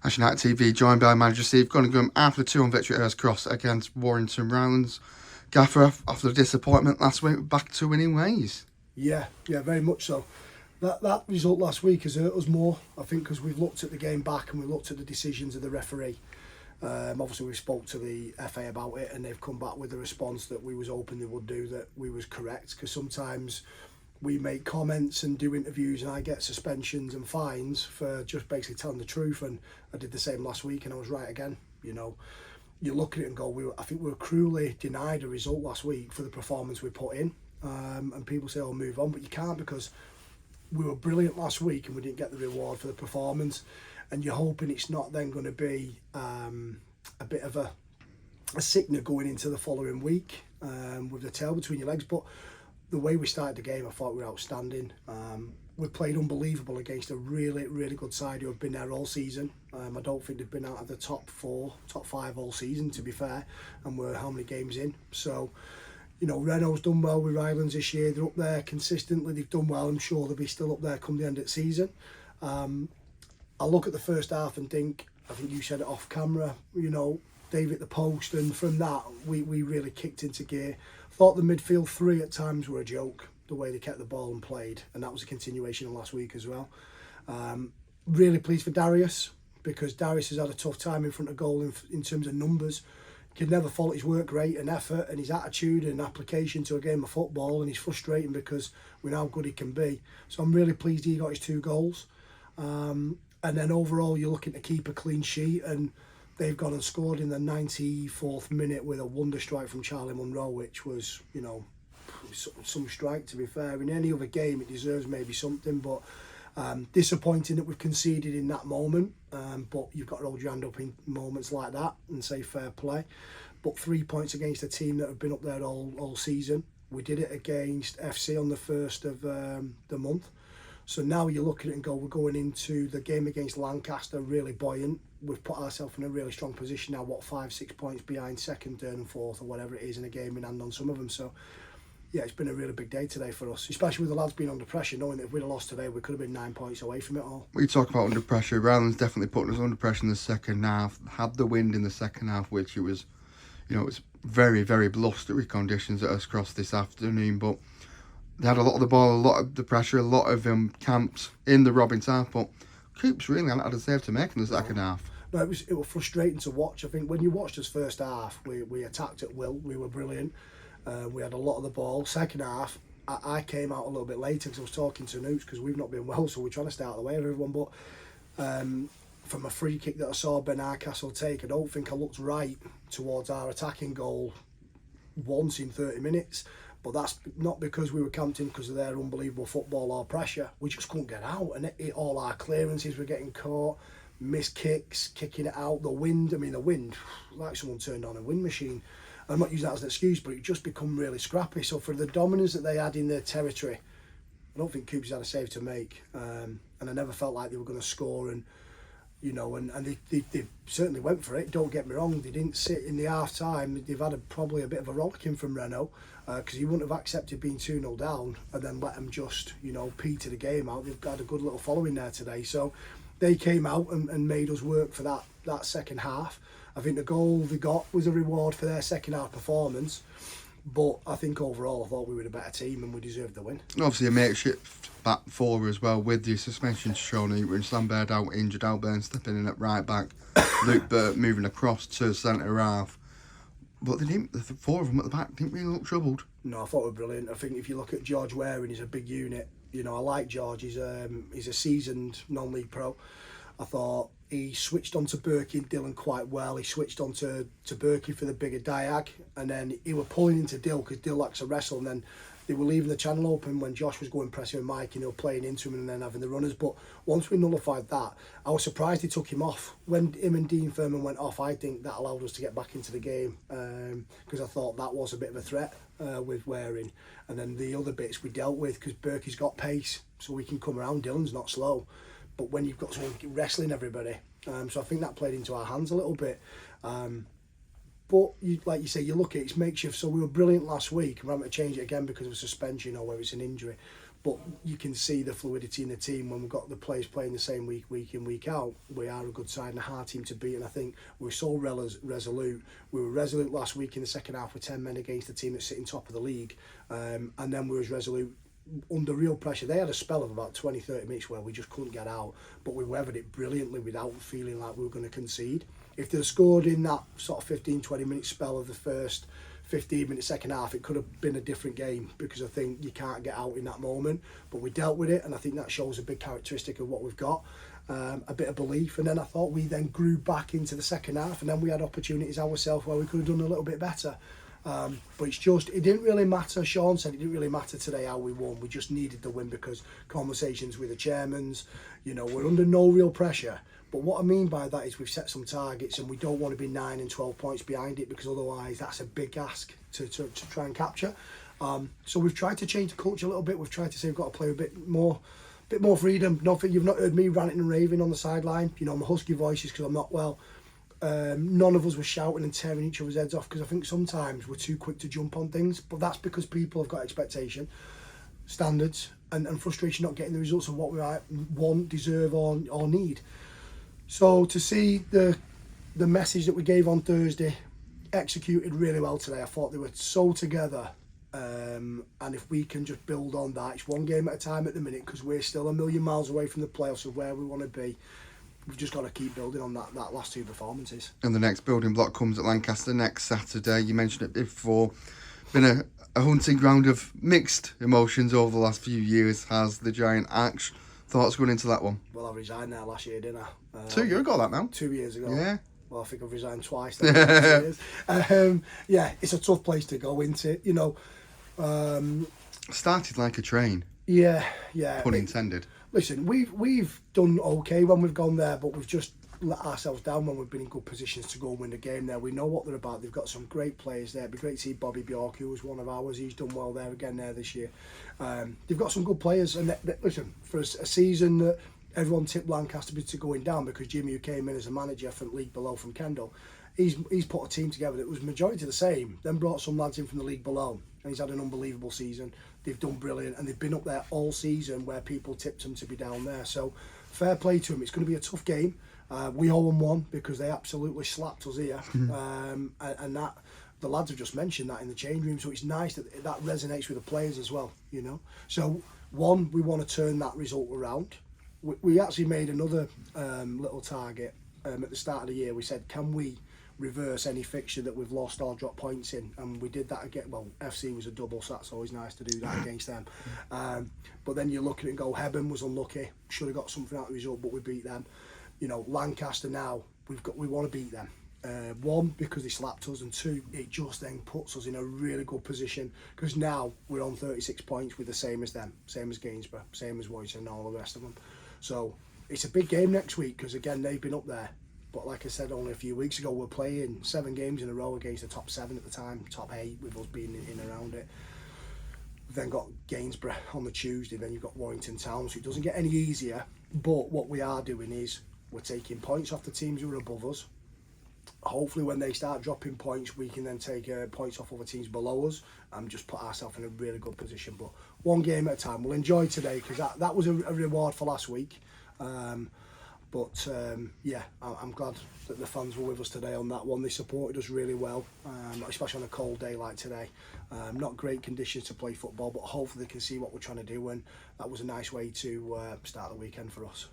Ashton TV, joined by manager Steve Cunningham after the 2-1 victory at Hurst Cross against Warrington Rylands. Gaffer, after the disappointment last week, back to winning ways. Yeah, very much so. That result last week has hurt us more, I think, because we've looked at the game back and we looked at the decisions of the referee. Obviously, we spoke to the FA about it, and they've come back with a response that we was hoping they would do, that we was correct, because sometimes we make comments and do interviews and I get suspensions and fines for just basically telling the truth, and I did the same last week and I was right again. You know, you look at it and go, I think we were cruelly denied a result last week for the performance we put in, and people say, oh, move on, but you can't, because we were brilliant last week and we didn't get the reward for the performance, and you're hoping it's not then going to be a bit of a sickener going into the following week with the tail between your legs. But the way we started the game, I thought we were outstanding. We played unbelievable against a really, really good side who have been there all season. I don't think they've been out of the top 5 all season, to be fair, and we're how many games in. So, you know, Renault's done well with Rylands this year. They're up there consistently. They've done well. I'm sure they'll be still up there come the end of the season. I look at the first half and think, I think you said it off camera, you know, Dave at the post, and from that we really kicked into gear. Thought the midfield three at times were a joke, the way they kept the ball and played, and that was a continuation of last week as well. Really pleased for Darius, because Darius has had a tough time in front of goal in terms of numbers. Can never fault his work rate and effort and his attitude and application to a game of football, and he's frustrating because we know how good he can be. So I'm really pleased he got his 2 goals. And then overall you're looking to keep a clean sheet, and they've gone and scored in the 94th minute with a wonder strike from Charlie Munro, which was, you know, some strike, to be fair. In any other game it deserves maybe something, but disappointing that we've conceded in that moment, but you've got to hold your hand up in moments like that and say fair play. But 3 points against a team that have been up there all season. We did it against FC on the 1st of the month. So now you look at it and go, we're going into the game against Lancaster really buoyant. We've put ourselves in a really strong position now, 5-6 points behind second, third and fourth, or whatever it is in a game in hand on some of them. So yeah, it's been a really big day today for us, especially with the lads being under pressure, knowing that if we'd have lost today, we could have been 9 points away from it all. We talk about under pressure. Rylands definitely putting us under pressure in the second half. Had the wind in the second half, which it was, you know, it was very, very blustery conditions at Hurst Cross this afternoon, but they had a lot of the ball, a lot of the pressure, a lot of camps in the Robins half, but Coops really had a save to make in the second half. No, it was frustrating to watch. I think when you watched us first half, we attacked at will. We were brilliant. We had a lot of the ball. Second half, I came out a little bit later because I was talking to Noots, because we've not been well, so we're trying to stay out of the way of everyone. But from a free kick that I saw Ben Hardcastle take, I don't think I looked right towards our attacking goal once in 30 minutes. But that's not because we were camped in because of their unbelievable football or pressure. We just couldn't get out, and all our clearances were getting caught, missed kicks, kicking it out. The wind, like someone turned on a wind machine. I'm not using that as an excuse, but it just become really scrappy. So for the dominance that they had in their territory, I don't think Coops had a save to make, and I never felt like they were going to score. And you know, and they certainly went for it. Don't get me wrong, they didn't sit in the half time. They've had probably a bit of a rollicking from Renault, because he wouldn't have accepted being 2-0 down and then let them just, you know, peter the game out. They've got a good little following there today. So they came out and made us work for that second half. I think the goal they got was a reward for their second half performance. But I think overall, I thought we were the better team and we deserved the win. And obviously a makeshift back four as well, with the suspension shown. Slambird out, injured, Alburn stepping in at right back, Luke Burt moving across to centre half. But the 4 of them at the back didn't really look troubled. No, I thought we were brilliant. I think if you look at George Waring, he's a big unit. You know, I like George. He's a seasoned non-league pro. I thought he switched on to Berkey and Dillon quite well. He switched on to Berkey for the bigger diag, and then he were pulling into Dill because Dill likes to wrestle, and then they were leaving the channel open when Josh was going pressing with Mike, and they were playing into him and then having the runners. But once we nullified that, I was surprised he took him off. When him and Dean Furman went off, I think that allowed us to get back into the game, because I thought that was a bit of a threat with Waring. And then the other bits we dealt with, because Berkey's got pace, so we can come around. Dillon's not slow. But when you've got someone wrestling everybody, so I think that played into our hands a little bit. But like you say, you look at it, it's makeshift. So we were brilliant last week, and we're having to change it again because of a suspension or whether it's an injury. But you can see the fluidity in the team when we've got the players playing the same week in, week out. We are a good side and a hard team to beat, and I think we're so resolute. We were resolute last week in the second half with 10 men against the team that's sitting top of the league, and then we were as resolute under real pressure. They had a spell of about 20-30 minutes where we just couldn't get out, but we weathered it brilliantly without feeling like we were going to concede. If they'd scored in that sort of 15-20 minute spell of the first 15-minute second half, it could have been a different game, because I think you can't get out in that moment. But we dealt with it, and I think that shows a big characteristic of what we've got, a bit of belief. And then I thought we then grew back into the second half, and then we had opportunities ourselves where we could have done a little bit better. But it's just, it didn't really matter. Sean said it didn't really matter today how we won. We just needed the win because conversations with the chairmans, we're under no real pressure. But what I mean by that is we've set some targets, and we don't want to be 9 and 12 points behind it, because otherwise that's a big ask to try and capture. So we've tried to change the culture a little bit. We've tried to say we've got to play a bit more freedom. Nothing, you've not heard me ranting and raving on the sideline. My husky voice is because I'm not well. None of us were shouting and tearing each other's heads off, because I think sometimes we're too quick to jump on things, but that's because people have got expectation, standards, and frustration not getting the results of what we want, deserve or need. So to see the message that we gave on Thursday executed really well today, I thought they were so together, and if we can just build on that, it's one game at a time at the minute, because we're still a million miles away from the playoffs of where we want to be. We've just got to keep building on that last two performances. And the next building block comes at Lancaster next Saturday. You mentioned it before. Been a hunting ground of mixed emotions over the last few years, has the Giant Axe. Thoughts going into that one? Well, I resigned there last year, didn't I? 2 years ago, that now? 2 years ago. Yeah. Well, I think I've resigned twice. Years. Yeah, it's a tough place to go into. Started like a train. Yeah. Pun intended. Listen, we've done okay when we've gone there, but we've just let ourselves down when we've been in good positions to go and win the game there. We know what they're about. They've got some great players there. It'd be great to see Bobby Bjork, who was one of ours. He's done well there again there this year. They've got some good players, and listen, for a season that everyone tipped Lancaster to going down, because Jimmy, who came in as a manager from the league below from Kendal, he's put a team together that was majority the same, then brought some lads in from the league below, and he's had an unbelievable season. They've done brilliant, and they've been up there all season where people tipped them to be down there. So fair play to them. It's going to be a tough game. We owe them one, because they absolutely slapped us here, and that the lads have just mentioned that in the change room. So it's nice that resonates with the players as well. So one, we want to turn that result around. We actually made another little target at the start of the year. We said, can we reverse any fixture that we've lost or dropped points in, and we did that again. Well, FC was a double, so that's always nice to do that against them. But then you look at it and go, Hebburn was unlucky, should have got something out of the result, but we beat them. Lancaster now, we want to beat them. One, because they slapped us, and two, it just then puts us in a really good position, because now we're on 36 points with the same as them, same as Gainsborough, same as Warrington and all the rest of them. So it's a big game next week, because again, they've been up there. But like I said only a few weeks ago, we're playing 7 games in a row against the top 7 at the time, top 8 with us being in and around it. We've then got Gainsborough on the Tuesday, then you've got Warrington Town, so it doesn't get any easier. But what we are doing is we're taking points off the teams who are above us. Hopefully when they start dropping points, we can then take points off other teams below us and just put ourselves in a really good position. But one game at a time. We'll enjoy today, because that was a reward for last week. Yeah, I'm glad that the fans were with us today on that one. They supported us really well, especially on a cold day like today. Not great conditions to play football, but hopefully they can see what we're trying to do, and that was a nice way to start the weekend for us.